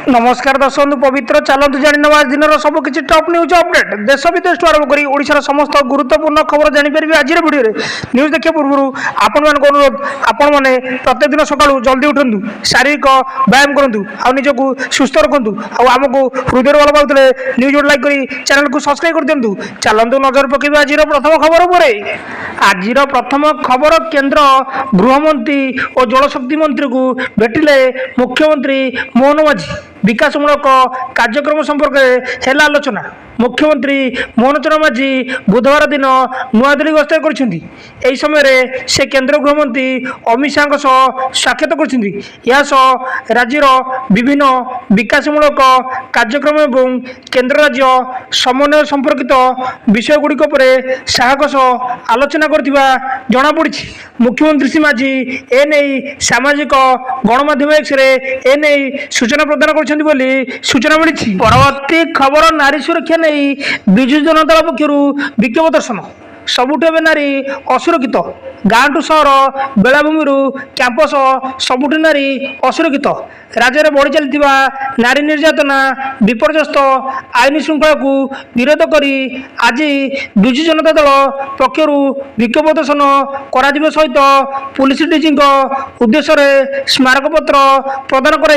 नमस्कार दर्शक पवित्र चलतु जाणीन आज दिन सबकि टॉप न्यूज अपडेट देश विदेश आरंभ कर ओडिशार समस्त गुरुत्वपूर्ण खबर जानीपर आज भिडियो न्यूज देखा पूर्व आपण मान अनुरोध आपण मैंने प्रत्येक दिन सकाळू जल्दी उठू शारीरिक व्यायाम करूँ आजक सुस्थ रखु आमको हृदय भल पाते न्यूज लाइक कर चैनल को सब्सक्राइब कर दिंतु चलतु नजर पकेबा आज प्रथम खबर पर आज प्रथम खबर केंद्र गृहमंत्री और जलशक्ति मंत्री को भेटिले मुख्यमंत्री मोहन माझी विकासमूलक कार्यक्रम संपर्क में आलोचना मुख्यमंत्री मोहन चरण माझी बुधवार दिन नुआ दिल्ली गस्त कर समय से केंद्र गृहमंत्री अमित शाह साक्षात कर राज्यर विभिन्न विकासमूलक कार्यक्रम एवं केंद्र राज्य समन्वय संपर्कित विषयगुड़िक शाह आलोचना करपड़ी मुख्यमंत्री श्री माझी एने सामाजिक गणमाध्यम एने सूचना प्रदान कर सूचना मिली। परवर्ती खबर नारी सुरक्षा नहीं विजु जनता दल पक्ष विक्षोभ प्रदर्शन सबुठ नारी असुरक्षित गाँ टू सहर बेलाभूमि कैंपस सबुठ नारी असुरक्षित राज्य में बढ़ी चली नारी निर्यातना विपर्यस्त आईन श्रृंखला को विरोध कर आज विजु जनता दल पक्ष विक्षोभ प्रदर्शन कर सहित पुलिस डीजी उद्देश्य स्मारक पत्र प्रदान कर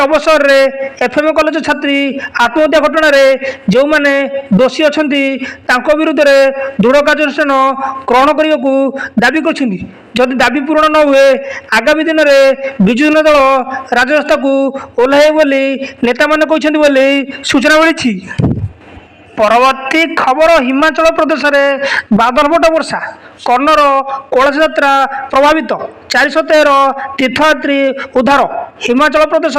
अवसर में एफएम कॉलेज छात्री आत्महत्या घटना जो मैंने दोषी अच्छा विरुद्ध में दृढ़ कार्यानुष्ठान ग्रहण करने को दाबी कर दाबी पूरण न हुए आगामी दिन में विजु जनता दल राजरास्ता को ओह्लाइब बोली नेता मैंने कहते सूचना मिली। परवर्ती खबर हिमाचल प्रदेश में बादलफटा वर्षा कन्नर कलश यात्रा प्रभावित 413 तीर्थयात्री उद्धार हिमाचल प्रदेश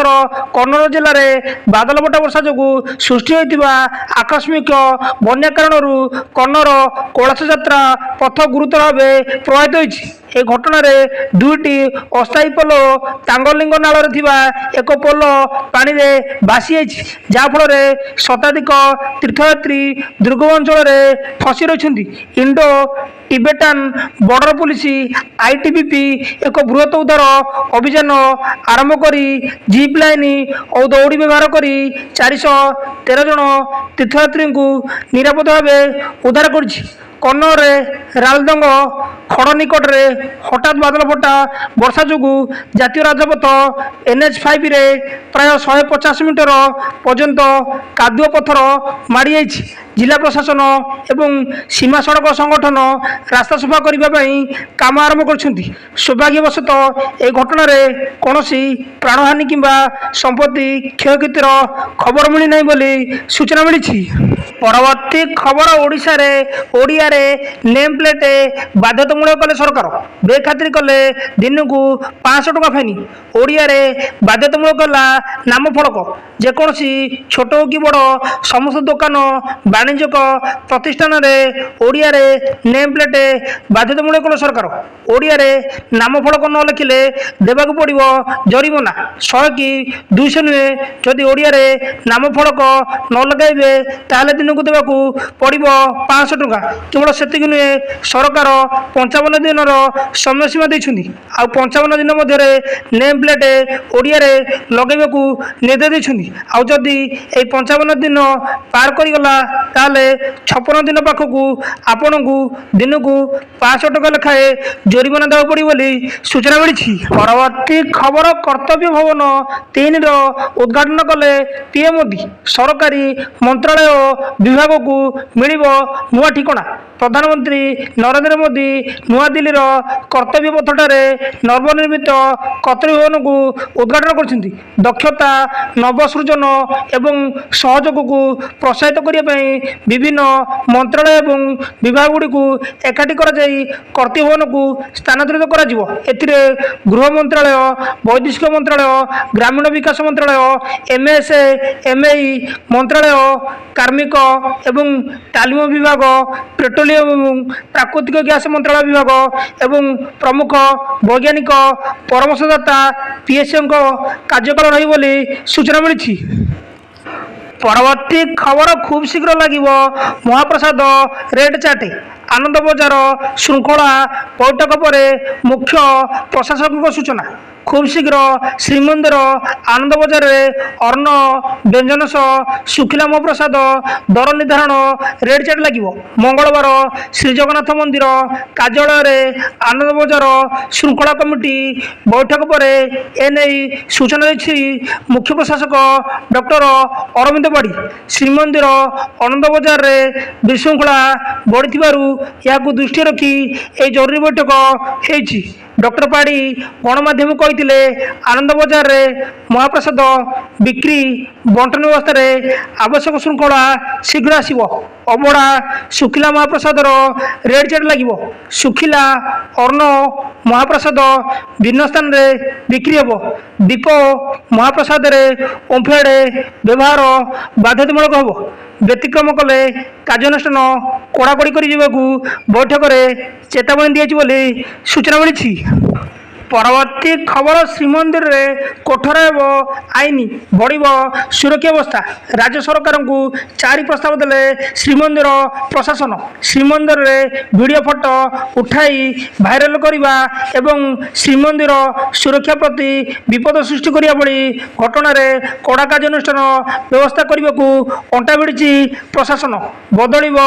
कन्नर जिले में बादलफटा वर्षा जो सृष्टि होता आकस्मिक बन्या कारण कन्नर कलश यात्रा पथ गुरुतर भाव प्रभावित होती। ए घटना दुईटी अस्थायी पोल तांगलिंग नाल एक पोल पानी में भासी जाफल शताधिक तीर्थयात्री दुर्गम अंचल फसी रही Indo Tibetan border police ITBP एक बृहत उद्धार अभियान आरंभ कर जीप लाइन और दौड़ी व्यवहार कर 413 जन तीर्थयात्री को निरापद भाव उद्धार कर कन्नौर रालदंग खड़ निकट में हठात बादलफटा वर्षा जो जातीय राजपथ NH5 रे प्राय 150 मीटर पर्यंत कादुआ पथर माड़ी जिला प्रशासन एवं सीमा सड़क संगठन रास्ता सफा करने काम आरंभ कर सौभाग्यवशत ए घटना कौन प्राणहानि किंबा संपत्ति क्षयक्षतिर खबर मिलना बोली सूचना मिली। परवर्ती खबर ओडिशा रे ओडिया रे नेम प्लेट बाध्यतामूलक कले सरकार बेखातिर कले दिन को 500 टका फाइन ओडिया रे बाध्यतामूलक कला नाम फलक जेकोसी छोट कि बड़ समस्त दुकान वाणिज्यिक प्रतिष्ठान रे ओडिया रे नेम प्लेट बाध्यतामूलक कले सरकार ओडिया रे नाम फलक न लिखिले देवाक पड़िबो जरिमाना 100 कि 200 नुहे जदि ओडिया रे नाम फलक न लगाइबे ताले दिन को देवाक पड़िबो 500 टका केवल से नुहे सरकार 55 दिन समय सीमा देती आ 55 दिन मध्य नेम प्लेट ओडिया रे लगेबा को निर्देश देती आदि 55 दिन पार करगला ताले 56 दिन पाखक आपण को दिन को 500 टका लेखाए जरिमाना देवा पड़ी बोली सूचना मिली। परवर्ती खबर कर्तव्य भवन 3 उद्घाटन कले पीएम मोदी सरकारी मंत्रालय विभाग को मिल नुआ ठिकना प्रधानमंत्री नरेंद्र मोदी नुआ दिल्ली कर्तव्य पथठारे नवनिर्मित कर्तव्य भवन को उद्घाटन कर दक्षता नवसृजन एवं सहयोग को प्रोत्साहित करने विभिन्न मंत्रालय एवं विभाग गुड़ी को एकाठी कर कर्तव्य भवन को स्थानांतरित कर गृह मंत्रालय वैदेशिक मंत्रालय ग्रामीण विकास मंत्रालय MSA MAI मंत्रालय कार्मिक एवं तालीम विभाग पेट्रोलियम एवं प्राकृतिक गैस मंत्रालय विभाग एवं प्रमुख वैज्ञानिक परामर्शदाता PSM कार्यकाल रही बोली सूचना मिली। परवर्ती खबर खूब शीघ्र लगे महाप्रसाद रेड चार्ट ଆନନ୍ଦ ବଜାର ଶୃଙ୍ଖଳା ବୈଠକ ପରେ ମୁଖ୍ୟ ପ୍ରଶାସକଙ୍କ ସୂଚନା। ଖୁବ୍ ଶୀଘ୍ର ଶ୍ରୀମନ୍ଦିର ଆନନ୍ଦ ବଜାରରେ ଅନ୍ନ ବ୍ୟଞ୍ଜନ ସହ ଶୁଖିଲା ମହାପ୍ରସାଦ ଦର ନିର୍ଦ୍ଧାରଣ ରେଟ୍ ଚାର୍ଟ ଲାଗିବ। ମଙ୍ଗଳବାର ଶ୍ରୀଜଗନ୍ନାଥ ମନ୍ଦିର କାର୍ଯ୍ୟାଳୟରେ ଆନନ୍ଦ ବଜାର ଶୃଙ୍ଖଳା କମିଟି ବୈଠକ ପରେ ଏନେଇ ସୂଚନା ଦେଇଛି ମୁଖ୍ୟ ପ୍ରଶାସକ ଡକ୍ଟର ଅରବିନ୍ଦ ପାଢ଼ୀ। ଶ୍ରୀମନ୍ଦିର ଆନନ୍ଦ ବଜାରରେ ବିଶୃଙ୍ଖଳା ବଢ଼ିଥିବାରୁ ଏହାକୁ ଦୃଷ୍ଟିରେ ରଖି ଏହି ଜରୁରୀ ବୈଠକ ହୋଇଛି। ଡକ୍ଟର ପାଢ଼ୀ ଗଣମାଧ୍ୟମକୁ କହିଥିଲେ, ଆନନ୍ଦ ବଜାରରେ ମହାପ୍ରସାଦ ବିକ୍ରି ବଣ୍ଟନ ବ୍ୟବସ୍ଥାରେ ଆବଶ୍ୟକ ଶୃଙ୍ଖଳା ଶୀଘ୍ର ଆସିବ। ଅବଢ଼ା ଶୁଖିଲା ମହାପ୍ରସାଦର ରେଟ୍ ଚାର୍ଟ ଲାଗିବ। ଶୁଖିଲା ଅନ୍ନ ମହାପ୍ରସାଦ ଭିନ୍ନ ସ୍ଥାନରେ ବିକ୍ରି ହେବ। ଦୀପ ମହାପ୍ରସାଦରେ ଓମ୍ଫେଡ୍ ବ୍ୟବହାର ବାଧ୍ୟତାମୂଳକ ହେବ। ବ୍ୟତିକ୍ରମ କଲେ କାର୍ଯ୍ୟାନୁଷ୍ଠାନ କଡ଼ାକଡ଼ି କରିବାକୁ ବୈଠକରେ ଚେତାବନୀ ଦିଆଯାଇଛି ବୋଲି ସୂଚନା ମିଳିଛି। ପରବର୍ତ୍ତୀ ଖବର, ଶ୍ରୀମନ୍ଦିରରେ କଠୋର ହେବ ଆଇନ, ବଢ଼ିବ ସୁରକ୍ଷା ବ୍ୟବସ୍ଥା। ରାଜ୍ୟ ସରକାରଙ୍କୁ 4 ପ୍ରସ୍ତାବ ଦେଲେ ଶ୍ରୀମନ୍ଦିର ପ୍ରଶାସନ। ଶ୍ରୀମନ୍ଦିରରେ ଭିଡ଼ିଓ ଫଟୋ ଉଠାଇ ଭାଇରାଲ କରିବା ଏବଂ ଶ୍ରୀମନ୍ଦିର ସୁରକ୍ଷା ପ୍ରତି ବିପଦ ସୃଷ୍ଟି କରିବା ଭଳି ଘଟଣାରେ କଡ଼ା କାର୍ଯ୍ୟାନୁଷ୍ଠାନ ବ୍ୟବସ୍ଥା କରିବାକୁ ଅଣ୍ଟା ଭିଡ଼ିଛି ପ୍ରଶାସନ। ବଦଳିବ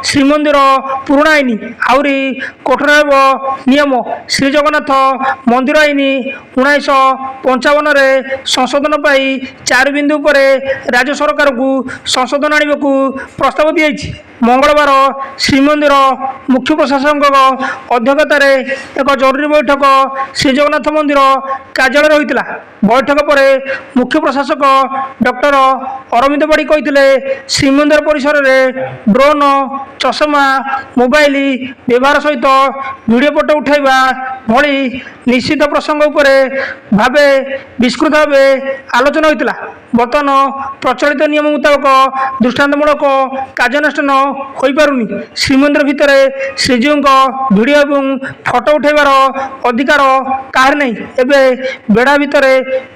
ଶ୍ରୀମନ୍ଦିର ପୁରୁଣା ଆଇନ, ଆହୁରି କଠୋର ହେବ ନିୟମ। ଶ୍ରୀଜଗନ୍ନାଥ ମନ୍ଦିର ଆଇନ 1955ରେ ସଂଶୋଧନ ପାଇଁ 4 ବିନ୍ଦୁ ଉପରେ ରାଜ୍ୟ ସରକାରଙ୍କୁ ସଂଶୋଧନ ଆଣିବାକୁ ପ୍ରସ୍ତାବ ଦିଆଯାଇଛି। ମଙ୍ଗଳବାର ଶ୍ରୀମନ୍ଦିର ମୁଖ୍ୟ ପ୍ରଶାସକଙ୍କ ଅଧ୍ୟକ୍ଷତାରେ ଏକ ଜରୁରୀ ବୈଠକ ଶ୍ରୀଜଗନ୍ନାଥ ମନ୍ଦିର କାର୍ଯ୍ୟାଳୟରେ ହୋଇଥିଲା। ବୈଠକ ପରେ ମୁଖ୍ୟ ପ୍ରଶାସକ ଡକ୍ଟର ଅରବିନ୍ଦ ପାଢ଼ୀ କହିଥିଲେ, ଶ୍ରୀମନ୍ଦିର ପରିସରରେ ଡ୍ରୋନ୍, ଚଷମା, ମୋବାଇଲ ବ୍ୟବହାର ସହିତ ଭିଡ଼ିଓ ଫଟୋ ଉଠାଇବା ଭଳି ନିଷିଦ୍ଧ ପ୍ରସଙ୍ଗ ଉପରେ ବିସ୍ତୃତ ଭାବେ ଆଲୋଚନା ହୋଇଥିଲା। ବର୍ତ୍ତମାନ ପ୍ରଚଳିତ ନିୟମ ମୁତାବକ ଦୃଷ୍ଟାନ୍ତମୂଳକ କାର୍ଯ୍ୟାନୁଷ୍ଠାନ ହୋଇପାରୁନି। ଶ୍ରୀମନ୍ଦିର ଭିତରେ ଶ୍ରୀଜୀଉଙ୍କ ଭିଡ଼ିଓ ଏବଂ ଫଟୋ ଉଠାଇବାର ଅଧିକାର କାହାରି ନାହିଁ। ଏବେ ବେଢ଼ା ଭିତରେ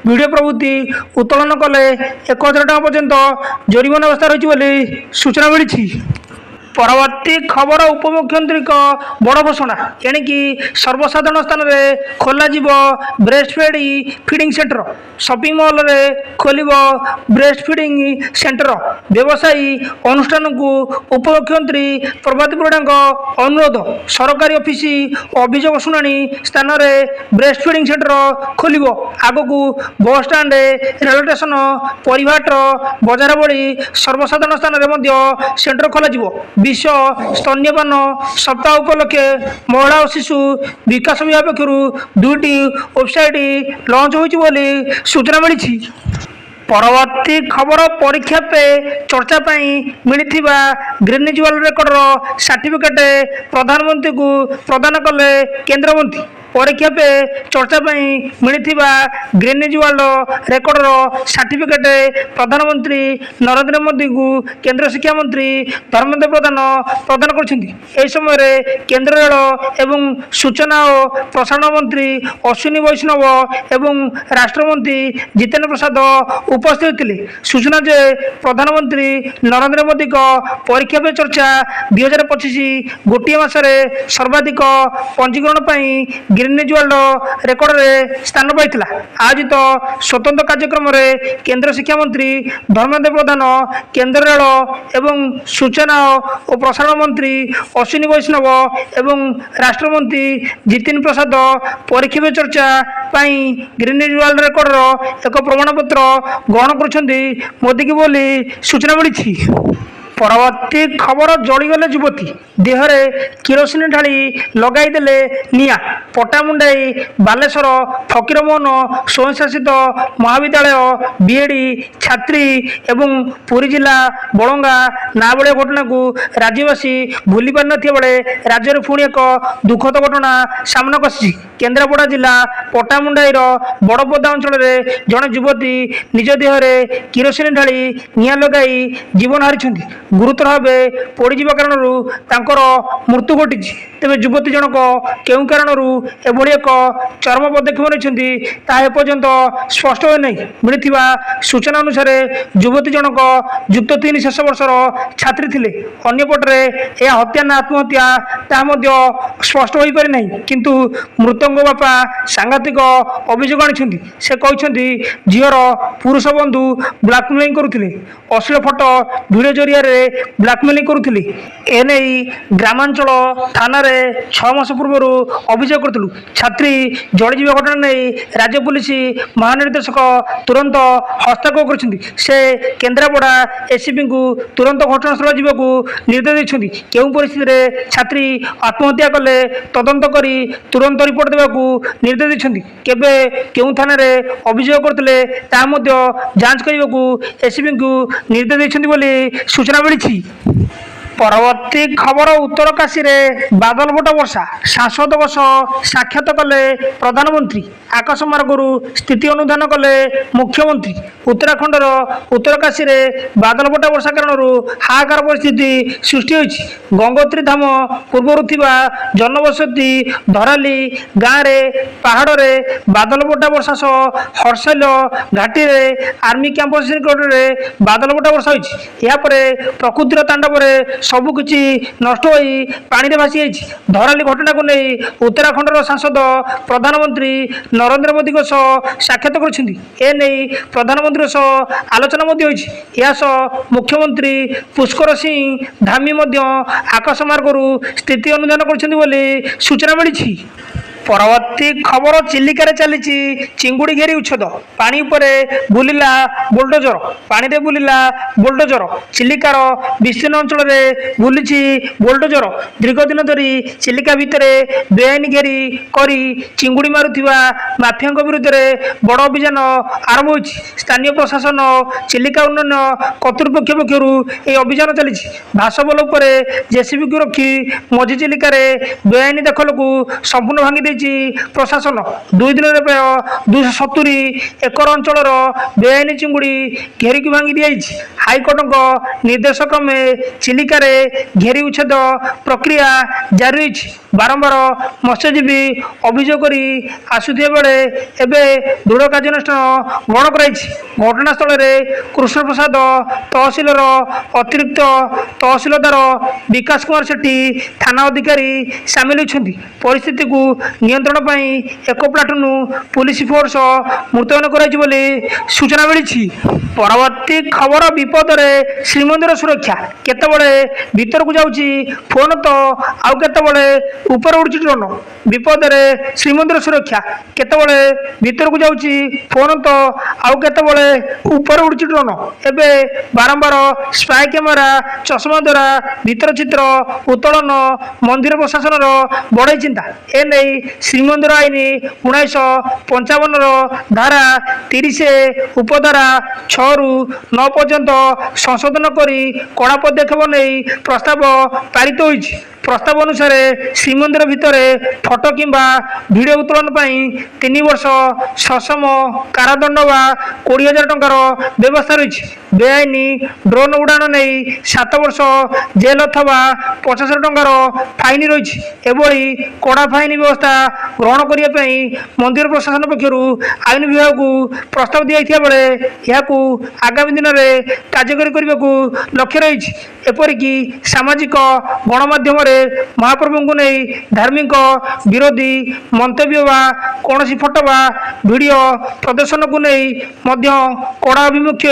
ଭିଡ଼ିଓ ପ୍ରଭୃତି ଉତ୍ତୋଳନ କଲେ 1000 ଟଙ୍କା ପର୍ଯ୍ୟନ୍ତ ଜୋରିମାନା ବ୍ୟବସ୍ଥା ରହିଛି ବୋଲି ସୂଚନା ମିଳିଛି। ପରବର୍ତ୍ତୀ ଖବର, ଉପମୁଖ୍ୟମନ୍ତ୍ରୀଙ୍କ ବଡ଼ ଘୋଷଣା। ଏଣିକି ସର୍ବସାଧାରଣ ସ୍ଥାନରେ ଖୋଲାଯିବ ବ୍ରେଷ୍ଟ ଫିଡିଂ ସେଣ୍ଟର। ସପିଂ ମଲରେ ଖୋଲିବ ବ୍ରେଷ୍ଟ ଫିଡିଂ ସେଣ୍ଟର। ବ୍ୟବସାୟୀ ଅନୁଷ୍ଠାନକୁ ଉପମୁଖ୍ୟମନ୍ତ୍ରୀ ପ୍ରଭାତୀ ପରିଡ଼ାଙ୍କ ଅନୁରୋଧ। ସରକାରୀ ଅଫିସ ଓ ଅଭିଯୋଗ ଶୁଣାଣି ସ୍ଥାନରେ ବ୍ରେଷ୍ଟ ଫିଡିଂ ସେଣ୍ଟର ଖୋଲିବ। ଆଗକୁ ବସ୍ଷ୍ଟାଣ୍ଡ, ରେଳ ଷ୍ଟେସନ, ପରିବାଟ, ବଜାର ଭଳି ସର୍ବସାଧାରଣ ସ୍ଥାନରେ ମଧ୍ୟ ସେଣ୍ଟର ଖୋଲାଯିବ। ବିଶ୍ୱ ସ୍ତନ୍ୟପାନ ସପ୍ତାହ ଉପଲକ୍ଷେ ମହିଳା ଓ ଶିଶୁ ବିକାଶ ବିଭାଗ ପକ୍ଷରୁ 2ଟି ୱେବସାଇଟ୍ ଲଞ୍ଚ ହୋଇଛି ବୋଲି ସୂଚନା ମିଳିଛି। ପରବର୍ତ୍ତୀ ଖବର, ପରୀକ୍ଷା ପେ ଚର୍ଚ୍ଚା ପାଇଁ ମିଳିଥିବା ଗ୍ରିନିଜ୍ ୱାର୍ଲ୍ଡ ରେକର୍ଡର ସାର୍ଟିଫିକେଟ୍ ପ୍ରଧାନମନ୍ତ୍ରୀଙ୍କୁ ପ୍ରଦାନ କଲେ କେନ୍ଦ୍ରମନ୍ତ୍ରୀ। ପରୀକ୍ଷା ପେ ଚର୍ଚ୍ଚା ପାଇଁ ମିଳିଥିବା ଗ୍ରିନିଜ୍ ୱାର୍ଲ୍ଡ ରେକର୍ଡର ସାର୍ଟିଫିକେଟ୍ ପ୍ରଧାନମନ୍ତ୍ରୀ ନରେନ୍ଦ୍ର ମୋଦିଙ୍କୁ କେନ୍ଦ୍ର ଶିକ୍ଷାମନ୍ତ୍ରୀ ଧର୍ମେନ୍ଦ୍ର ପ୍ରଧାନ ପ୍ରଦାନ କରିଛନ୍ତି। ଏହି ସମୟରେ କେନ୍ଦ୍ର ରେଳ ଏବଂ ସୂଚନା ଓ ପ୍ରସାରଣ ମନ୍ତ୍ରୀ ଅଶ୍ୱିନୀ ବୈଷ୍ଣବ ଏବଂ ରାଷ୍ଟ୍ରମନ୍ତ୍ରୀ ଜିତେନ୍ଦ୍ର ପ୍ରସାଦ ଉପସ୍ଥିତ ଥିଲେ। ସୂଚନା ଯେ ପ୍ରଧାନମନ୍ତ୍ରୀ ନରେନ୍ଦ୍ର ମୋଦିଙ୍କ ପରୀକ୍ଷା ପେ ଚର୍ଚ୍ଚା 2025 ଗୋଟିଏ ମାସରେ ସର୍ବାଧିକ ପଞ୍ଜୀକରଣ ପାଇଁ ଗ୍ରିନିଜ୍ ୱାର୍ଲ୍ଡ ରେକର୍ଡରେ ସ୍ଥାନ ପାଇଥିଲା। ଆୟୋଜିତ ସ୍ୱତନ୍ତ୍ର କାର୍ଯ୍ୟକ୍ରମରେ କେନ୍ଦ୍ର ଶିକ୍ଷାମନ୍ତ୍ରୀ ଧର୍ମେନ୍ଦ୍ର ପ୍ରଧାନ, କେନ୍ଦ୍ର ରେଳ ଏବଂ ସୂଚନା ଓ ପ୍ରସାରଣ ମନ୍ତ୍ରୀ ଅଶ୍ୱିନୀ ବୈଷ୍ଣବ ଏବଂ ରାଷ୍ଟ୍ରମନ୍ତ୍ରୀ ଜିତେନ୍ଦ୍ର ପ୍ରସାଦ ପରୀକ୍ଷା ପେ ଚର୍ଚ୍ଚା ପାଇଁ ଗ୍ରିନିଜ୍ ୱାର୍ଲ୍ଡ ରେକର୍ଡର ଏକ ପ୍ରମାଣପତ୍ର ଗ୍ରହଣ କରୁଛନ୍ତି ମୋଦିଙ୍କୁ ବୋଲି ସୂଚନା ମିଳିଛି। ପରବର୍ତ୍ତୀ ଖବର, ଜଳିଗଲେ ଯୁବତୀ, ଦେହରେ କିରୋସିନ ଢାଳି ଲଗାଇଦେଲେ ନିଆଁ। ପଟ୍ଟାମୁଣ୍ଡାଇ ବାଲେଶ୍ୱର ଫକୀରମୋହନ ସ୍ୱୟଂଶାସିତ ମହାବିଦ୍ୟାଳୟ ବିଏଡି ଛାତ୍ରୀ ଏବଂ ପୁରୀ ଜିଲ୍ଲା ବଳଙ୍ଗା ନାବାଳିକା ଘଟଣାକୁ ରାଜ୍ୟବାସୀ ଭୁଲି ପାରିନଥିବା ବେଳେ ରାଜ୍ୟରେ ପୁଣି ଏକ ଦୁଃଖଦ ଘଟଣା ସାମ୍ନାକୁ ଆସିଛି। କେନ୍ଦ୍ରାପଡ଼ା ଜିଲ୍ଲା ପଟ୍ଟାମୁଣ୍ଡାଇର ବଡ଼ପଦା ଅଞ୍ଚଳରେ ଜଣେ ଯୁବତୀ ନିଜ ଦେହରେ କିରୋସିନ ଢାଳି ନିଆଁ ଲଗାଇ ଜୀବନ ହାରିଛନ୍ତି। ଗୁରୁତର ଭାବେ ପୋଡ଼ିଯିବା କାରଣରୁ ତାଙ୍କର ମୃତ୍ୟୁ ଘଟିଛି। ତେବେ ଯୁବତୀ ଜଣକ କେଉଁ କାରଣରୁ ଏଭଳି ଏକ ଚରମ ପଦକ୍ଷେପ ନେଇଛନ୍ତି ତାହା ଏପର୍ଯ୍ୟନ୍ତ ସ୍ପଷ୍ଟ ହୋଇନାହିଁ। ମିଳିଥିବା ସୂଚନା ଅନୁସାରେ ଯୁବତୀ ଜଣକ ଯୁକ୍ତ 3 ଶେଷ ବର୍ଷର ଛାତ୍ରୀ ଥିଲେ। ଅନ୍ୟପଟରେ ଏହା ହତ୍ୟା ନା ଆତ୍ମହତ୍ୟା ତାହା ମଧ୍ୟ ସ୍ପଷ୍ଟ ହୋଇପାରି ନାହିଁ। କିନ୍ତୁ ମୃତଙ୍କ ବାପା ସାଂଘାତିକ ଅଭିଯୋଗ ଆଣିଛନ୍ତି। ସେ କହିଛନ୍ତି ଝିଅର ପୁରୁଷ ବନ୍ଧୁ ବ୍ଲାକମେଲିଂ କରୁଥିଲେ, ଅଶ୍ଳୀଳ ଫଟୋ ଭିଡ଼ିଓ ଜରିଆରେ ବ୍ଲାକମେଲିଂ କରୁଥିଲେ। ଏନେଇ ଗ୍ରାମାଞ୍ଚଳ ଥାନାରେ 6 ମାସ ପୂର୍ବରୁ ଅଭିଯୋଗ କରିଥିଲୁ। ଛାତ୍ରୀ ଜଳିଯିବା ଘଟଣା ନେଇ ରାଜ୍ୟ ପୁଲିସ ମହାନିର୍ଦ୍ଦେଶକ ତୁରନ୍ତ ହସ୍ତକ୍ଷେପ କରିଛନ୍ତି। ସେ କେନ୍ଦ୍ରାପଡ଼ା ଏସିପିଙ୍କୁ ତୁରନ୍ତ ଘଟଣାସ୍ଥଳ ଯିବାକୁ ନିର୍ଦ୍ଦେଶ ଦେଇଛନ୍ତି। କେଉଁ ପରିସ୍ଥିତିରେ ଛାତ୍ରୀ ଆତ୍ମହତ୍ୟା କଲେ ତଦନ୍ତ କରି ତୁରନ୍ତ ରିପୋର୍ଟ ଦେବାକୁ ନିର୍ଦ୍ଦେଶ ଦେଇଛନ୍ତି। କେବେ କେଉଁ ଥାନାରେ ଅଭିଯୋଗ କରିଥିଲେ ତାହା ମଧ୍ୟ ଯାଞ୍ଚ କରିବାକୁ ଏସିପିଙ୍କୁ ନିର୍ଦ୍ଦେଶ ଦେଇଛନ୍ତି ବୋଲି ସୂଚନା ମିଳିଛି। ପରବର୍ତ୍ତୀ ଖବର, ଉତ୍ତରକାଶୀରେ ବାଦଲ ଫଟା ବର୍ଷା, ସାଂସଦଙ୍କ ସହ ସାକ୍ଷାତ କଲେ ପ୍ରଧାନମନ୍ତ୍ରୀ, ଆକାଶମାର୍ଗରୁ ସ୍ଥିତି ଅନୁଧ୍ୟାନ କଲେ ମୁଖ୍ୟମନ୍ତ୍ରୀ। ଉତ୍ତରାଖଣ୍ଡର ଉତ୍ତରକାଶୀରେ ବାଦଲ ଫଟା ବର୍ଷା କାରଣରୁ ହାହାକାର ପରିସ୍ଥିତି ସୃଷ୍ଟି ହୋଇଛି। ଗଙ୍ଗୋତ୍ରୀ ଧାମ ପୂର୍ବରୁ ଥିବା ଜନବସତି ଧରାଲି ଗାଁରେ ପାହାଡ଼ରେ ବାଦଲ ଫଟା ବର୍ଷା ସହ ହର୍ଷୈଲ ଘାଟିରେ ଆର୍ମି କ୍ୟାମ୍ପସ ନିକଟରେ ବାଦଲ ଫଟା ବର୍ଷା ହୋଇଛି। ଏହାପରେ ପ୍ରକୃତିର ତାଣ୍ଡବରେ ସବୁକିଛି ନଷ୍ଟ ହୋଇ ପାଣିରେ ଭାସି ଯାଇଛି। ଧରାଲି ଘଟଣାକୁ ନେଇ ଉତ୍ତରାଖଣ୍ଡର ସାଂସଦ ପ୍ରଧାନମନ୍ତ୍ରୀ ନରେନ୍ଦ୍ର ମୋଦିଙ୍କ ସହ ସାକ୍ଷାତ କରିଛନ୍ତି। ଏନେଇ ପ୍ରଧାନମନ୍ତ୍ରୀଙ୍କ ସହ ଆଲୋଚନା ମଧ୍ୟ ହୋଇଛି। ଏହା ସହ ମୁଖ୍ୟମନ୍ତ୍ରୀ ପୁଷ୍କର ସିଂ ଧାମୀ ମଧ୍ୟ ଆକାଶମାର୍ଗରୁ ସ୍ଥିତି ଅନୁଧ୍ୟାନ କରିଛନ୍ତି ବୋଲି ସୂଚନା ମିଳିଛି। ପରବର୍ତ୍ତୀ ଖବର, ଚିଲିକାରେ ଚାଲିଛି ଚିଙ୍ଗୁଡ଼ି ଘେରି ଉଚ୍ଛେଦ, ପାଣି ଉପରେ ବୁଲିଲା ବୁଲଡୋଜର। ପାଣିରେ ବୁଲିଲା ବୁଲଡୋଜର, ଚିଲିକାର ବିସ୍ତୀର୍ଣ୍ଣ ଅଞ୍ଚଳରେ ବୁଲିଛି ବୁଲଡୋଜର। ଦୀର୍ଘ ଦିନ ଧରି ଚିଲିକା ଭିତରେ ବେଆଇନ ଘେରି କରି ଚିଙ୍ଗୁଡ଼ି ମାରୁଥିବା ମାଫିଆଙ୍କ ବିରୁଦ୍ଧରେ ବଡ଼ ଅଭିଯାନ ଆରମ୍ଭ ହୋଇଛି। ସ୍ଥାନୀୟ ପ୍ରଶାସନ, ଚିଲିକା ଉନ୍ନୟନ କର୍ତ୍ତୃପକ୍ଷ ପକ୍ଷରୁ ଏହି ଅଭିଯାନ ଚାଲିଛି। ଭାସବଲ ଉପରେ ଜେସିବିକୁ ରଖି ମଝି ଚିଲିକାରେ ବେଆଇନ ଦଖଲକୁ ସମ୍ପୂର୍ଣ୍ଣ ଭାଙ୍ଗି ଦେଇଛି ପ୍ରଶାସନ। 2 ଦିନରେ ପ୍ରାୟ 270 ଏକର ଅଞ୍ଚଳର ବେଆଇନ ଚିଙ୍ଗୁଡ଼ି ଘେରିକୁ ଭାଙ୍ଗି ଦିଆଯାଇଛି। ହାଇକୋର୍ଟଙ୍କ ନିର୍ଦ୍ଦେଶ କ୍ରମେ ଚିଲିକାରେ ଘେରି ଉଚ୍ଛେଦ ପ୍ରକ୍ରିୟା ଜାରି ରହିଛି। ବାରମ୍ବାର ମତ୍ସ୍ୟଜୀବୀ ଅଭିଯୋଗ କରି ଆସୁଥିବା ବେଳେ ଏବେ ଦୃଢ଼ କାର୍ଯ୍ୟାନୁଷ୍ଠାନ ଗ୍ରହଣ କରାଯାଇଛି। ଘଟଣାସ୍ଥଳରେ କୃଷ୍ଣପ୍ରସାଦ ତହସିଲର ଅତିରିକ୍ତ ତହସିଲଦାର ବିକାଶ କୁମାର ସେଠୀ, ଥାନା ଅଧିକାରୀ ସାମିଲ ହୋଇଛନ୍ତି। ପରିସ୍ଥିତିକୁ ନିୟନ୍ତ୍ରଣ ପାଇଁ ଏକ ପ୍ଲାଟୁନ ପୁଲିସ ଫୋର୍ସ ମୁତୟନ କରାଯାଇଛି ବୋଲି ସୂଚନା ମିଳିଛି। ପରବର୍ତ୍ତୀ ଖବର, ବିପଦରେ ଶ୍ରୀମନ୍ଦିର ସୁରକ୍ଷା, କେତେବେଳେ ଭିତରକୁ ଯାଉଛି ଫୋନ ତ ଆଉ କେତେବେଳେ ଉପରେ ଉଡ଼ୁଛି ଡ୍ରୋନ। ବିପଦରେ ଶ୍ରୀମନ୍ଦିର ସୁରକ୍ଷା, କେତେବେଳେ ଭିତରକୁ ଯାଉଛି ଫୋନ ତ ଆଉ କେତେବେଳେ ଉପରେ ଉଡ଼ୁଛି ଡ୍ରୋନ। ଏବେ ବାରମ୍ବାର ସ୍ପାଇ କ୍ୟାମେରା, ଚଷମା ଦ୍ୱାରା ଭିତର ଚିତ୍ର ଉତ୍ତୋଳନ ମନ୍ଦିର ପ୍ରଶାସନର ବଢ଼େଇ ଚିନ୍ତା। ଏନେଇ ଶ୍ରୀମନ୍ଦିର ଆଇନ 1955ର ଧାରା 30 ଉପଧାରା 6ରୁ 9 ପର୍ଯ୍ୟନ୍ତ ସଂଶୋଧନ କରି କଡ଼ା ପଦକ୍ଷେପ ନେଇ ପ୍ରସ୍ତାବ ପାରିତ ହୋଇଛି। ପ୍ରସ୍ତାବ ଅନୁସାରେ ଶ୍ରୀମନ୍ଦିର ଭିତରେ ଫଟୋ କିମ୍ବା ଭିଡ଼ିଓ ଉତ୍ତୋଳନ ପାଇଁ 3 ବର୍ଷ ସଶ୍ରମ କାରାଦଣ୍ଡ ବା 20,000 ଟଙ୍କାର ବ୍ୟବସ୍ଥା ରହିଛି। ବେଆଇନ ଡ୍ରୋନ୍ ଉଡ଼ାଣ ନେଇ 7 ବର୍ଷ ଜେଲ୍ ଅଥବା 50,000 ଟଙ୍କାର ଫାଇନ ରହିଛି। ଏଭଳି କଡ଼ା ଫାଇନ ବ୍ୟବସ୍ଥା ଗ୍ରହଣ କରିବା ପାଇଁ ମନ୍ଦିର ପ୍ରଶାସନ ପକ୍ଷରୁ ଆଇନ ବିଭାଗକୁ ପ୍ରସ୍ତାବ ଦିଆଯାଇଥିବା ବେଳେ ଏହାକୁ ଆଗାମୀ ଦିନରେ କାର୍ଯ୍ୟକାରୀ କରିବାକୁ ଲକ୍ଷ୍ୟ ରହିଛି। ଏପରିକି ସାମାଜିକ ଗଣମାଧ୍ୟମରେ ମହାପ୍ରଭୁଙ୍କୁ ନେଇ ଧାର୍ମିକ ବିରୋଧୀ ମନ୍ତବ୍ୟ ବା କୌଣସି ଫଟୋ ବା ଭିଡ଼ିଓ ପ୍ରଦର୍ଶନକୁ ନେଇ ମଧ୍ୟ କଡ଼ା ଆଭିମୁଖ୍ୟ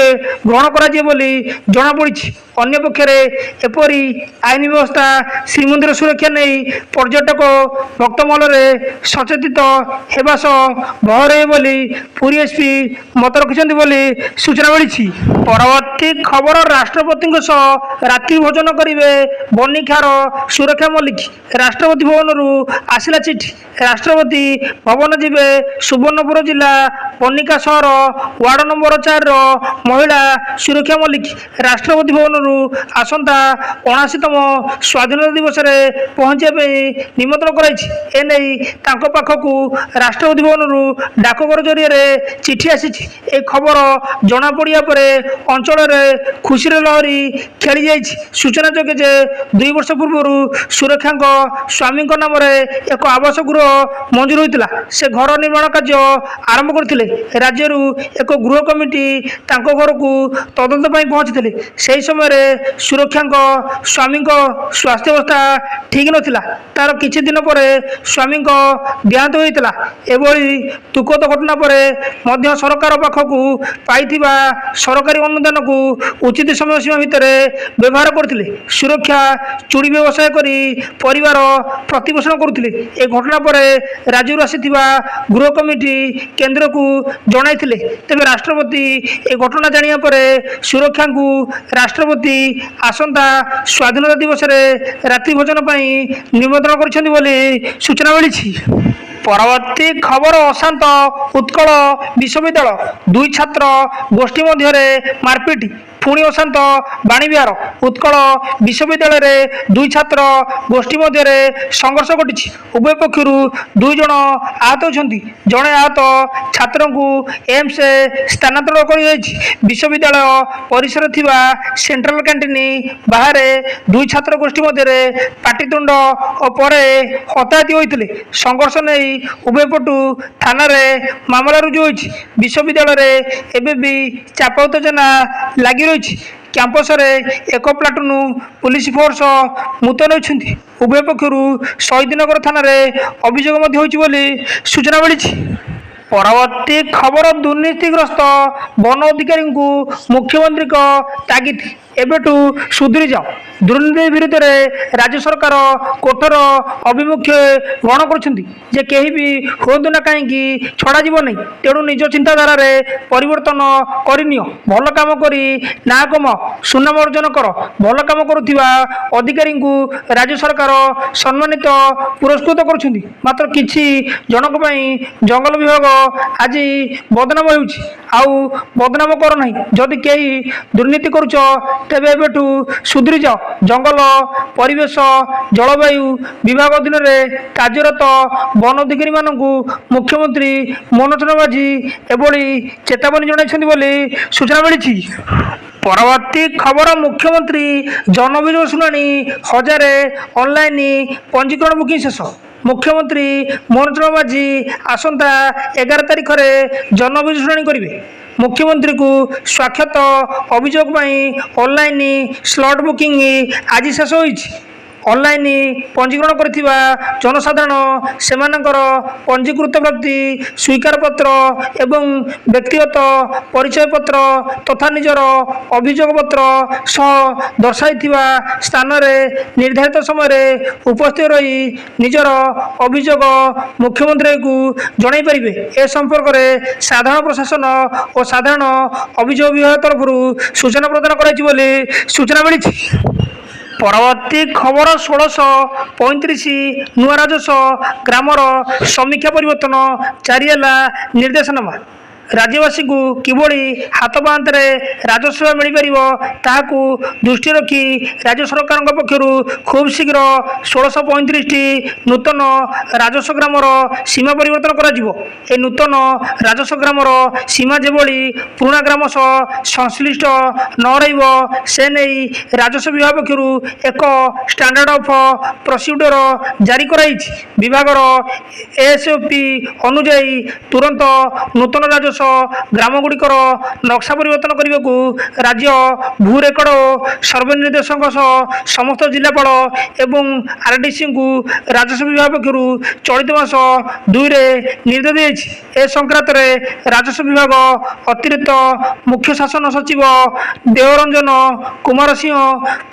ଗ୍ରହଣ କରାଯିବ ବୋଲି ଜଣାପଡ଼ିଛି। ଅନ୍ୟପକ୍ଷରେ ଏପରି ଆଇନ ବ୍ୟବସ୍ଥା ଶ୍ରୀମନ୍ଦିର ସୁରକ୍ଷା ନେଇ ପର୍ଯ୍ୟଟକ ଭକ୍ତମହଲରେ ସଚେତିତ ହେବା ସହ ଭୟ ରହିବ ବୋଲି ପୁରୀ ଏସ୍ପି ମତ ରଖିଛନ୍ତି ବୋଲି ସୂଚନା ମିଳିଛି। ପରବର୍ତ୍ତୀ ଖବର, ରାଷ୍ଟ୍ରପତିଙ୍କ ସହ ରାତ୍ରି ଭୋଜନ କରିବେ ବନିଖାର ସୁରକ୍ଷା ମଲ୍ଲିକ। ରାଷ୍ଟ୍ରପତି ଭବନରୁ ଆସିଲା ଚିଠି। ରାଷ୍ଟ୍ରପତି ଭବନ ଯିବେ ସୁବର୍ଣ୍ଣପୁର ଜିଲ୍ଲା ବନିକା ସହର ୱାର୍ଡ ନମ୍ବର 4ର ମହିଳା ସୁରକ୍ଷା ମଲ୍ଲିକ। ରାଷ୍ଟ୍ରପତି ଭବନରୁ ଆସନ୍ତା 79ତମ ସ୍ୱାଧୀନତା ଦିବସରେ ପହଞ୍ଚିବା ପାଇଁ ନିମନ୍ତ୍ରଣ କରାଯାଇଛି। ଏନେଇ ତାଙ୍କ ପାଖକୁ ରାଷ୍ଟ୍ରପତି ଭବନରୁ ଡାକଘର ଜରିଆରେ ଚିଠି ଆସିଛି। ଏ ଖବର ଜଣାପଡ଼ିବା ପରେ ଅଞ୍ଚଳରେ ଖୁସିର ଲହରୀ ଖେଳି ଯାଇଛି। ସୂଚନାଯୋଗ୍ୟ ଯେ 2 ବର୍ଷ ପୂର୍ବରୁ ସୁରକ୍ଷାଙ୍କ ସ୍ୱାମୀଙ୍କ ନାମରେ ଏକ ଆବାସ ଗୃହ ମଞ୍ଜୁର ହୋଇଥିଲା। ସେ ଘର ନିର୍ମାଣ କାର୍ଯ୍ୟ ଆରମ୍ଭ କରିଥିଲେ। ରାଜ୍ୟରୁ ଏକ ଗୃହ କମିଟି ତାଙ୍କ ଘରକୁ ତଦନ୍ତ ପାଇଁ ପହଞ୍ଚିଥିଲେ। ସେହି ସମୟରେ ସୁରକ୍ଷାଙ୍କ ସ୍ୱାମୀଙ୍କ ସ୍ୱାସ୍ଥ୍ୟାବସ୍ଥା ଠିକ୍ ନଥିଲା। ତାର କିଛି ଦିନ ପରେ ସ୍ୱାମୀଙ୍କ ଦେହାନ୍ତ ହୋଇଥିଲା। ଏଭଳି ଦୁଃଖଦ ଘଟଣା ପରେ ମଧ୍ୟ ସରକାର ପାଖକୁ ପାଇଥିବା ସରକାରୀ ଅନୁଦାନକୁ ଉଚିତ ସମୟ ସୀମା ଭିତରେ ବ୍ୟବହାର କରୁଥିଲେ। ସୁରକ୍ଷା ଚୁଡ଼ି ବ୍ୟବସାୟ କରି ପରିବାର ପ୍ରତିପୋଷଣ କରୁଥିଲେ। ଏ ଘଟଣା ପରେ ରାଜ୍ୟରୁ ଆସିଥିବା ଗୃହ କମିଟି କେନ୍ଦ୍ରକୁ ଜଣାଇଥିଲେ। ତେବେ ରାଷ୍ଟ୍ରପତି ଏ ଘଟଣା ଜାଣିବା ପରେ ସୁରକ୍ଷାଙ୍କୁ ରାଷ୍ଟ୍ରପତି ଆସନ୍ତା ସ୍ୱାଧୀନତା ଦିବସରେ ରାତ୍ରି ଭୋଜନ ପାଇଁ ନିମନ୍ତ୍ରଣ କରିଛନ୍ତି ବୋଲି ସୂଚନା ମିଳିଛି। ପରବର୍ତ୍ତୀ ଖବର ଅଶାନ୍ତ ଉତ୍କଳ ବିଶ୍ୱବିଦ୍ୟାଳୟ 2 ଛାତ୍ର ଗୋଷ୍ଠୀ ମଧ୍ୟରେ ମାରପିଟ। ପୁଣି ଅଶାନ୍ତ ବାଣୀବିହାର। ଉତ୍କଳ ବିଶ୍ୱବିଦ୍ୟାଳୟରେ 2 ଛାତ୍ର ଗୋଷ୍ଠୀ ମଧ୍ୟରେ ସଂଘର୍ଷ ଘଟିଛି। ଉଭୟ ପକ୍ଷରୁ 2 ଜଣ ଆହତ ହୋଇଛନ୍ତି। ଜଣେ ଆହତ ଛାତ୍ରଙ୍କୁ ଏମ୍ସରେ ସ୍ଥାନାନ୍ତର କରାଯାଇଛି। ବିଶ୍ୱବିଦ୍ୟାଳୟ ପରିସରରେ ଥିବା ସେଣ୍ଟ୍ରାଲ କ୍ୟାଣ୍ଟିନ ବାହାରେ 2 ଛାତ୍ର ଗୋଷ୍ଠୀ ମଧ୍ୟରେ ପାଟିତୁଣ୍ଡ ଓ ପରେ ହତାହତି ହୋଇଥିଲେ। ସଂଘର୍ଷ ନେଇ ଉଭୟ ପଟୁ ଥାନାରେ ମାମଲା ରୁଜୁ ହୋଇଛି। ବିଶ୍ୱବିଦ୍ୟାଳୟରେ ଏବେ ବି ଚାପ ଉତ୍ତେଜନା ଲାଗି ରହିଛି। କ୍ୟାମ୍ପସରେ 1 ପ୍ଲାଟୁନ ପୁଲିସ ଫୋର୍ସ ମୁତୟନ ହୋଇଛନ୍ତି। ଉଭୟ ପକ୍ଷରୁ ଶହୀଦନଗର ଥାନାରେ ଅଭିଯୋଗ ମଧ୍ୟ ହୋଇଛି ବୋଲି ସୂଚନା ମିଳିଛି। ପରବର୍ତ୍ତୀ ଖବର ଦୁର୍ନୀତିଗ୍ରସ୍ତ ବନ ଅଧିକାରୀଙ୍କୁ ମୁଖ୍ୟମନ୍ତ୍ରୀଙ୍କ ତାଗିଦ। ଏବେଠୁ ସୁଧୁରି ଯାଅ। ଦୁର୍ନୀତି ବିରୁଦ୍ଧରେ ରାଜ୍ୟ ସରକାର କଠୋର ଅଭିମୁଖ୍ୟ ଗ୍ରହଣ କରୁଛନ୍ତି ଯେ କେହି ବି ହୁଅନ୍ତୁ ନା କାହିଁକି ଛଡ଼ାଯିବ ନାହିଁ। ତେଣୁ ନିଜ ଚିନ୍ତାଧାରାରେ ପରିବର୍ତ୍ତନ କରିନିଅ। ଭଲ କାମ କରି ନାଁ କମାଅ, ସୁନାମ ଅର୍ଜନ କର। ଭଲ କାମ କରୁଥିବା ଅଧିକାରୀଙ୍କୁ ରାଜ୍ୟ ସରକାର ସମ୍ମାନିତ ପୁରସ୍କୃତ କରୁଛନ୍ତି। ମାତ୍ର କିଛି ଜଣଙ୍କ ପାଇଁ ଜଙ୍ଗଲ ବିଭାଗ ଆଜି ବଦନାମ ହେଉଛି। ଆଉ ବଦନାମ କର ନାହିଁ। ଯଦି କେହି ଦୁର୍ନୀତି କରୁଛ ତେବେ ଏବେଠୁ ସୁଧୁରି ଯାଅ। ଜଙ୍ଗଲ, ପରିବେଶ, ଜଳବାୟୁ ବିଭାଗ ଅଧୀନରେ କାର୍ଯ୍ୟରତ ବନ ଅଧିକାରୀମାନଙ୍କୁ ମୁଖ୍ୟମନ୍ତ୍ରୀ ମନୋଜ ମାଝୀ ଏଭଳି ଚେତାବନୀ ଜଣାଇଛନ୍ତି ବୋଲି ସୂଚନା ମିଳିଛି। ପରବର୍ତ୍ତୀ ଖବର ମୁଖ୍ୟମନ୍ତ୍ରୀ ଜନ ଅଭିଯୋଗ ଶୁଣାଣି 1000 ଅନଲାଇନ ପଞ୍ଜୀକରଣ ବୁକିଂ ଶେଷ। ମୁଖ୍ୟମନ୍ତ୍ରୀ ମନୋଜ ମାଝୀ ଆସନ୍ତା 11 ତାରିଖରେ ଜନ ଅଭିଯୋଗ ଶୁଣାଣି କରିବେ। ମୁଖ୍ୟମନ୍ତ୍ରୀଙ୍କୁ ସ୍ୱାକ୍ଷତ ଅଭିଯୋଗ ପାଇଁ ଅନଲାଇନ ସ୍ଲଟ୍ ବୁକିଂ ଆଜି ଶେଷ ହୋଇଛି। ଅନଲାଇନ ପଞ୍ଜୀକରଣ କରିଥିବା ଜନସାଧାରଣ ସେମାନଙ୍କର ପଞ୍ଜୀକୃତ ବ୍ୟକ୍ତି ସ୍ୱୀକାରପତ୍ର ଏବଂ ବ୍ୟକ୍ତିଗତ ପରିଚୟ ପତ୍ର ତଥା ନିଜର ଅଭିଯୋଗ ପତ୍ର ସହ ଦର୍ଶାଇଥିବା ସ୍ଥାନରେ ନିର୍ଦ୍ଧାରିତ ସମୟରେ ଉପସ୍ଥିତ ରହି ନିଜର ଅଭିଯୋଗ ମୁଖ୍ୟମନ୍ତ୍ରୀଙ୍କୁ ଜଣାଇ ପାରିବେ। ଏ ସମ୍ପର୍କରେ ସାଧାରଣ ପ୍ରଶାସନ ଓ ସାଧାରଣ ଅଭିଯୋଗ ବିଭାଗ ତରଫରୁ ସୂଚନା ପ୍ରଦାନ କରାଯାଇଛି ବୋଲି ସୂଚନା ମିଳିଛି। ପରବର୍ତ୍ତୀ ଖବର 1635 ନୂଆ ରାଜସ୍ୱ ଗ୍ରାମର ସମୀକ୍ଷା ପରିବର୍ତ୍ତନ ଜାରି ହେଲା ନିର୍ଦ୍ଦେଶନାମା। ରାଜ୍ୟବାସୀଙ୍କୁ କିଭଳି ହାତ ପାହାନ୍ତରେ ରାଜସ୍ୱ ମିଳିପାରିବ ତାହାକୁ ଦୃଷ୍ଟିରେ ରଖି ରାଜ୍ୟ ସରକାରଙ୍କ ପକ୍ଷରୁ ଖୁବ୍ ଶୀଘ୍ର 1635ଟି ନୂତନ ରାଜସ୍ୱ ଗ୍ରାମର ସୀମା ପରିବର୍ତ୍ତନ କରାଯିବ। ଏ ନୂତନ ରାଜସ୍ୱ ଗ୍ରାମର ସୀମା ଯେଭଳି ପୁରୁଣା ଗ୍ରାମ ସହ ସଂଶ୍ଳିଷ୍ଟ ନ ରହିବ ସେ ନେଇ ରାଜସ୍ୱ ବିଭାଗ ପକ୍ଷରୁ ଏକ ଷ୍ଟାଣ୍ଡାର୍ଡ ଅଫ ପ୍ରୋସିଡ୍ୟୁର ଜାରି କରାଯାଇଛି। ବିଭାଗର ଏସ୍ଓପି ଅନୁଯାୟୀ ତୁରନ୍ତ ନୂତନ ରାଜସ୍ୱ ଗ୍ରାମଗୁଡ଼ିକର ନକ୍ସା ପରିବର୍ତ୍ତନ କରିବାକୁ ରାଜ୍ୟ ଭୂ ରେକର୍ଡ ଓ ସର୍ଭେ ନିର୍ଦ୍ଦେଶକଙ୍କ ସହ ସମସ୍ତ ଜିଲ୍ଲାପାଳ ଏବଂ ଆର୍ଡିସିଙ୍କୁ ରାଜସ୍ୱ ବିଭାଗ ପକ୍ଷରୁ ଚଳିତ ମାସ 2ରେ ନିର୍ଦ୍ଦେଶ ଦିଆଯାଇଛି। ଏ ସଂକ୍ରାନ୍ତରେ ରାଜସ୍ୱ ବିଭାଗ ଅତିରିକ୍ତ ମୁଖ୍ୟ ଶାସନ ସଚିବ ଦେଓରଞ୍ଜନ କୁମାର ସିଂହ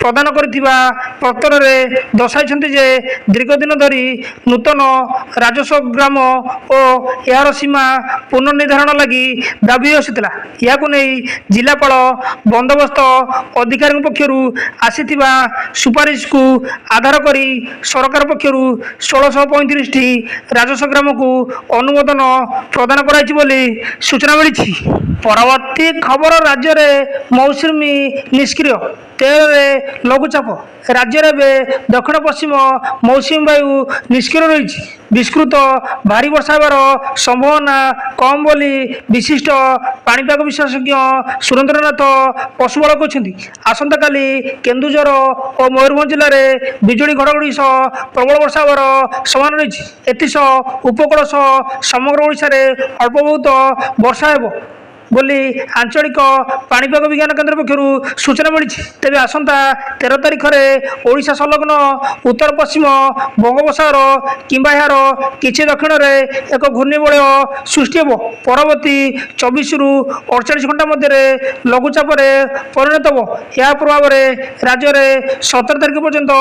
ପ୍ରଦାନ କରିଥିବା ପତ୍ରରେ ଦର୍ଶାଇଛନ୍ତି ଯେ ଦୀର୍ଘଦିନ ଧରି ନୂତନ ରାଜସ୍ୱ ଗ୍ରାମ ଓ ଏହାର ସୀମା ପୁନର୍ନିର୍ଦ୍ଧାରଣ ଲାଗି ଦାବି ଆସିଥିଲା। ଏହାକୁ ନେଇ ଜିଲ୍ଲାପାଳ ବନ୍ଦୋବସ୍ତ ଅଧିକାରୀଙ୍କ ପକ୍ଷରୁ ଆସିଥିବା ସୁପାରିଶକୁ ଆଧାର କରି ସରକାର ପକ୍ଷରୁ 1635ଟି ରାଜସ୍ୱ ଗ୍ରାମକୁ ଅନୁମୋଦନ ପ୍ରଦାନ କରାଯାଇଛି ବୋଲି ସୂଚନା ମିଳିଛି। ପରବର୍ତ୍ତୀ ଖବର ରାଜ୍ୟରେ ମୌସୁମୀ ନିଷ୍କ୍ରିୟ। 13ରେ ଲଘୁଚାପ। ରାଜ୍ୟରେ ଏବେ ଦକ୍ଷିଣ ପଶ୍ଚିମ ମୌସୁମୀ ବାୟୁ ନିଷ୍କ୍ରିୟ ରହିଛି। ବିସ୍ତୃତ ଭାରୀ ବର୍ଷା ହେବାର ସମ୍ଭାବନା କମ୍ ବୋଲି ବିଶିଷ୍ଟ ପାଣିପାଗ ବିଶେଷଜ୍ଞ ସୁରେନ୍ଦ୍ରନାଥ ପଶୁବଳ କହିଛନ୍ତି। ଆସନ୍ତାକାଲି କେନ୍ଦୁଝର ଓ ମୟୂରଭଞ୍ଜ ଜିଲ୍ଲାରେ ବିଜୁଳି ଘଡ଼ଘଡ଼ି ସହ ପ୍ରବଳ ବର୍ଷା ହେବାର ସମ୍ଭାବନା ରହିଛି। ଏଥିସହ ଉପକୂଳ ସହ ସମଗ୍ର ଓଡ଼ିଶାରେ ଅଳ୍ପ ବହୁତ ବର୍ଷା ହେବ ବୋଲି ଆଞ୍ଚଳିକ ପାଣିପାଗ ବିଜ୍ଞାନ କେନ୍ଦ୍ର ପକ୍ଷରୁ ସୂଚନା ମିଳିଛି। ତେବେ ଆସନ୍ତା 13 ତାରିଖରେ ଓଡ଼ିଶା ସଂଲଗ୍ନ ଉତ୍ତର ପଶ୍ଚିମ ବଙ୍ଗୋପସାଗର କିମ୍ବା ଏହାର କିଛି ଦକ୍ଷିଣରେ ଏକ ଘୂର୍ଣ୍ଣିବଳୟ ସୃଷ୍ଟି ହେବ। ପରବର୍ତ୍ତୀ 24ରୁ 48 ଘଣ୍ଟା ମଧ୍ୟରେ ଲଘୁଚାପରେ ପରିଣତ ହେବ। ଏହା ପ୍ରଭାବରେ ରାଜ୍ୟରେ 17 ତାରିଖ ପର୍ଯ୍ୟନ୍ତ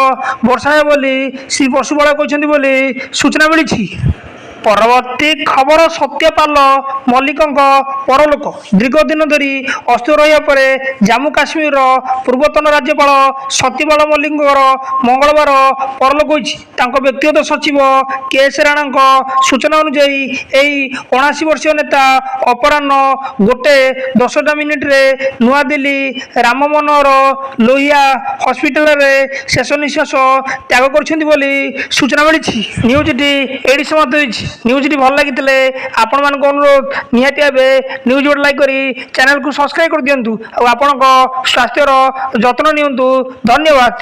ବର୍ଷା ହେବ ବୋଲି ଶ୍ରୀ ପଶୁବଳ କହିଛନ୍ତି ବୋଲି ସୂଚନା ମିଳିଛି। ପରବର୍ତ୍ତୀ ଖବର ସତ୍ୟପାଲ ମଲ୍ଲିକଙ୍କ ପରଲୋକ। ଦୀର୍ଘ ଦିନ ଧରି ଅସ୍ଥିର ରହିବା ପରେ ଜାମ୍ମୁ କାଶ୍ମୀରର ପୂର୍ବତନ ରାଜ୍ୟପାଳ ସତ୍ୟପାଲ ମଲ୍ଲିକଙ୍କର ମଙ୍ଗଳବାର ପରଲୋକ ହୋଇଛି। ତାଙ୍କ ବ୍ୟକ୍ତିଗତ ସଚିବ କେ.ଏସ୍. ରାଣାଙ୍କ ସୂଚନା ଅନୁଯାୟୀ ଏହି 79 ବର୍ଷୀୟ ନେତା ଅପରାହ୍ନ 1:10 ନୂଆଦିଲ୍ଲୀ ରାମ ମନୋହର ଲୋହିଆ ହସ୍ପିଟାଲରେ ଶେଷ ନିଶ୍ୱାସ ତ୍ୟାଗ କରିଛନ୍ତି ବୋଲି ସୂଚନା ମିଳିଛି। ନ୍ୟୁଜ୍ଟି ଏଇଠି ସମାପ୍ତ ହୋଇଛି। ନ୍ୟୁଜ୍ଟି ଭଲ ଲାଗିଥିଲେ ଆପଣମାନଙ୍କ ଅନୁରୋଧ ନିହାତି ଭାବେ ନ୍ୟୁଜ୍ ଗୋଟେ ଲାଇକ୍ କରି ଚ୍ୟାନେଲକୁ ସବସ୍କ୍ରାଇବ୍ କରିଦିଅନ୍ତୁ ଆଉ ଆପଣଙ୍କ ସ୍ୱାସ୍ଥ୍ୟର ଯତ୍ନ ନିଅନ୍ତୁ। ଧନ୍ୟବାଦ।